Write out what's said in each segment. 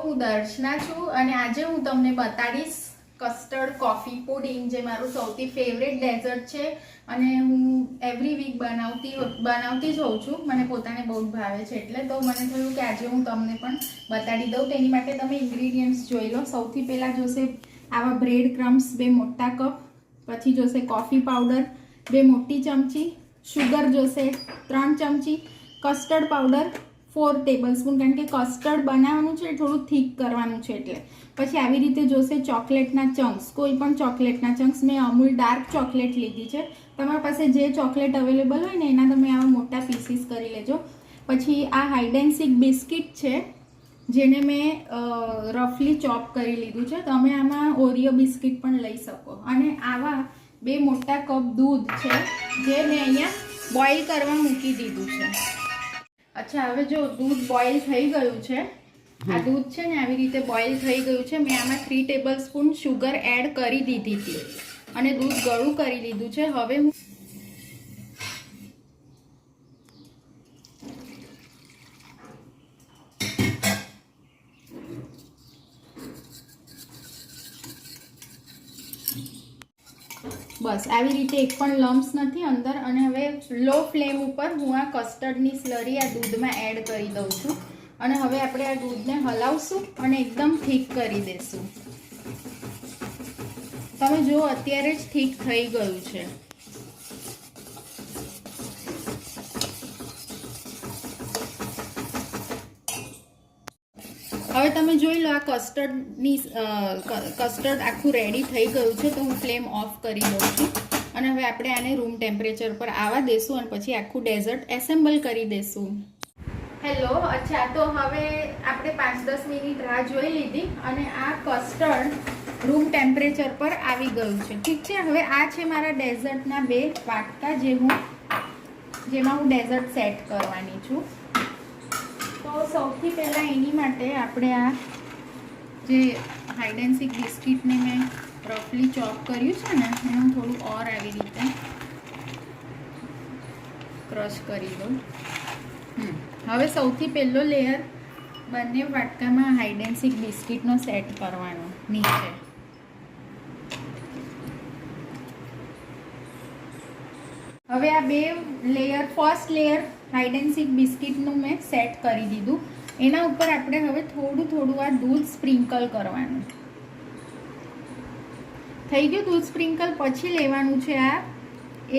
હું દર્શના છું અને આજે હું તમને બતાડીશ કસ્ટર્ડ કોફી પુડિંગ, જે મારું સૌથી ફેવરેટ ડેઝર્ટ છે અને હું એવરી વીક બનાવતી જ હોઉં છું. મને પોતાને બહુ જ ભાવે છે, એટલે તો મને થયું કે આજે હું તમને પણ બતાડી દઉં. તેની માટે તમે ઇન્ગ્રીડિયન્ટ્સ જોઈ લો. સૌથી પહેલાં જોશે આવા બ્રેડ ક્રમ્સ 2 મોટા કપ, પછી જોશે કોફી પાવડર 2 મોટી ચમચી, શુગર જોશે 3 ચમચી, કસ્ટર્ડ પાવડર 4 ટેબલસ્પૂન, કારણ કે કસ્ટર્ડ બનાવવાનું છે થોડું થીક કરવાનું છે એટલે. પછી આવી રીતે જોશે ચોકલેટના ચંક્સ, કોઈ પણ ચોકલેટના ચંક્સ. મેં અમૂલ ડાર્ક ચોકલેટ લીધી છે. તમારી પાસે જે ચોકલેટ અવેલેબલ હોય ને એના તમે આવા મોટા પીસીસ કરી લેજો. પછી આ હાઇડ એન્ડ સીક બિસ્કિટ છે, જેને મેં રફલી ચોપ કરી લીધું છે. તમે આમાં ઓરિયો બિસ્કિટ પણ લઈ શકો. અને આવા 2 મોટા કપ દૂધ છે, જે મેં અહીંયા બોઇલ કરવા મૂકી દીધું છે. અચ્છા, હવે જો દૂધ બોઇલ થઈ ગયું છે. આ દૂધ છે ને આવી રીતે બોઇલ થઈ ગયું છે. મેં આમાં 3 ટેબલસ્પૂન શુગર એડ કરી દીધી હતી અને દૂધ ગળું કરી લીધું છે. હવે હું બસ આવી રીતે એક પણ લમ્સ નથી અંદર. અને હવે લો ફ્લેમ ઉપર હું આ કસ્ટર્ડની સ્લરી આ દૂધમાં એડ કરી દઉં છું. અને હવે આપણે આ દૂધને હલાવશું અને એકદમ થીક કરી દઈશું. તમે જુઓ, અત્યારે જ થીક થઈ ગયું છે. હવે તમે જોઈ લો, આ કસ્ટર્ડ આખું રેડી થઈ ગયું છે. તો હું ફ્લેમ ઓફ કરી દઉં છું અને હવે આપણે આને રૂમ ટેમ્પરેચર પર આવવા દેશું અને પછી આખું ડેઝર્ટ એસેમ્બલ કરી દેશું. હેલો, અચ્છા, તો હવે આપણે 5-10 મિનિટ રાહ જોઈ લીધી અને આ કસ્ટર્ડ રૂમ ટેમ્પરેચર પર આવી ગયું છે. ઠીક છે. હવે આ છે મારા ડેઝર્ટના 2 વાટકા, જેમાં હું ડેઝર્ટ સેટ કરવાની છું. તો સૌથી પહેલાં એની માટે આપણે આ જે હાઇડ એન્ડ સીક બિસ્કિટને મેં રફલી ચોપ કર્યું છે ને, એનું થોડું ઓર આવી રીતે ક્રશ કરી દઉં. હવે સૌથી પહેલો લેયર બંને વાટકામાં હાઇડ એન્ડ સીક બિસ્કિટનો સેટ કરવાનો નીચે. હવે આ 2 layer, first layer hide and seek બિસ્કિટનું મેં સેટ કરી દીધું. એના ઉપર આપણે હવે થોડું આ દૂધ સ્પ્રિંકલ કરવાનું. થઈ ગયું દૂધ સ્પ્રિંકલ. પછી લેવાનું છે આ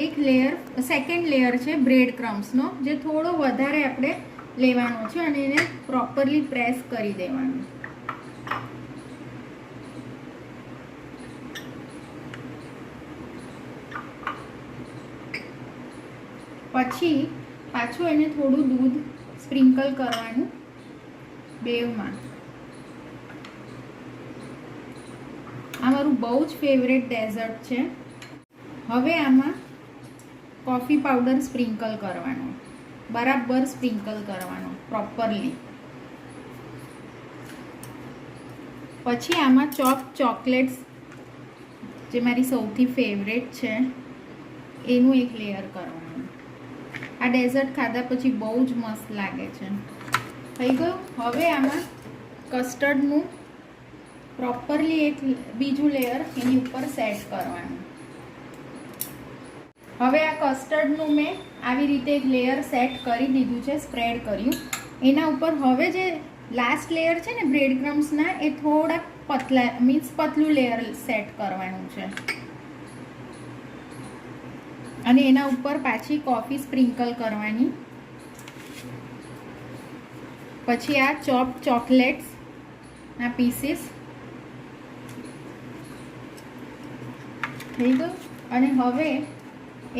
એક લેયર, સેકન્ડ લેયર છે બ્રેડ ક્રમ્સનો, જે થોડો વધારે આપણે લેવાનો છે અને એને પ્રોપરલી પ્રેસ કરી દેવાનું. પછી પાછું એને થોડું દૂધ સ્પ્રિંકલ કરવાનું બેવમાં. આ મારું બહુ જ ફેવરેટ ડેઝર્ટ છે. હવે આમાં કોફી પાવડર સ્પ્રિંકલ કરવાનો, બરાબર સ્પ્રિંકલ કરવાનો પ્રોપરલી. પછી આમાં ચોકલેટ્સ, જે મારી સૌથી ફેવરેટ છે, એનું એક લેયર કરવાનું. આ ડેઝર્ટ ખાધા પછી બહુ જ મસ્ત લાગે છે. થઈ ગયું. હવે આમાં કસ્ટર્ડનું પ્રોપરલી એક બીજું લેયર એની ઉપર સેટ કરવાનું. હવે આ કસ્ટર્ડનું મેં આવી રીતે એક લેયર સેટ કરી દીધું છે, સ્પ્રેડ કર્યું. એના ઉપર હવે જે લાસ્ટ લેયર છે ને બ્રેડ ક્રમ્સના, એ થોડા પતલું લેયર સેટ કરવાનું છે. અને એના ઉપર પાછી કોફી સ્પ્રિંકલ કરવાની. પછી આ ચોકલેટ્સના પીસીસ. થઈ ગયું. અને હવે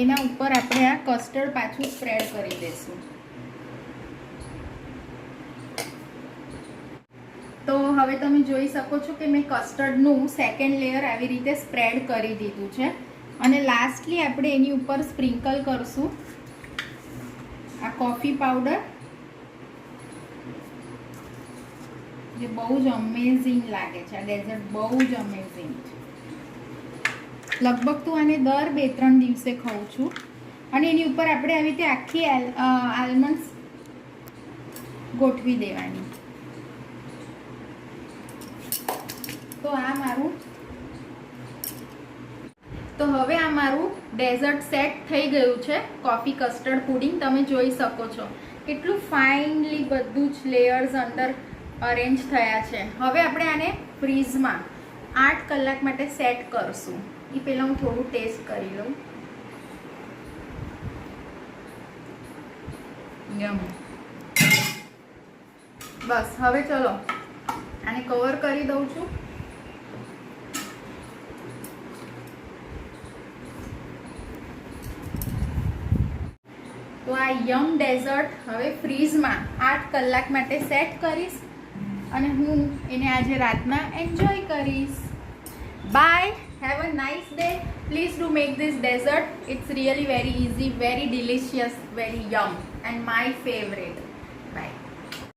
એના ઉપર આપણે આ કસ્ટર્ડ પાછું સ્પ્રેડ કરી દઈશું. તો હવે તમે જોઈ શકો છો કે મેં કસ્ટર્ડનું સેકન્ડ લેયર આવી રીતે સ્પ્રેડ કરી દીધું છે. અને લાસ્ટલી આપણે એની ઉપર સ્પ્રિંકલ કરશું આ કોફી પાવડર, જે બહુ જ અમેઝિંગ લાગે છે. આ ડેઝર્ટ બહુ જ અમેઝિંગ છે. લગભગ તો આને દર 2-3 દિવસે ખાઉં છું. અને એની ઉપર આપણે આવી રીતે આખી આલમંડ્સ ગોઠવી દેવાની. તો હવે આ મારું ડેઝર્ટ સેટ થઈ ગયું છે, કોફી કસ્ટર્ડ પુડિંગ. તમે જોઈ શકો છો કેટલું ફાઇનલી બધું જ લેયર્સ અંદર અરેન્જ થયા છે. હવે આપણે આને ફ્રીઝમાં 8 કલાક માટે સેટ કરશું. એ પહેલાં હું થોડું ટેસ્ટ કરી લઉં. બસ હવે ચલો આને કવર કરી દઉં છું. તો આ યમ ડેઝર્ટ હવે ફ્રીઝમાં 8 કલાક માટે સેટ કરીશ અને હું એને આજે રાતના એન્જોય કરીશ. Bye, have a nice day. Please do make this dessert. It's really very easy, very delicious, very yum and my favourite.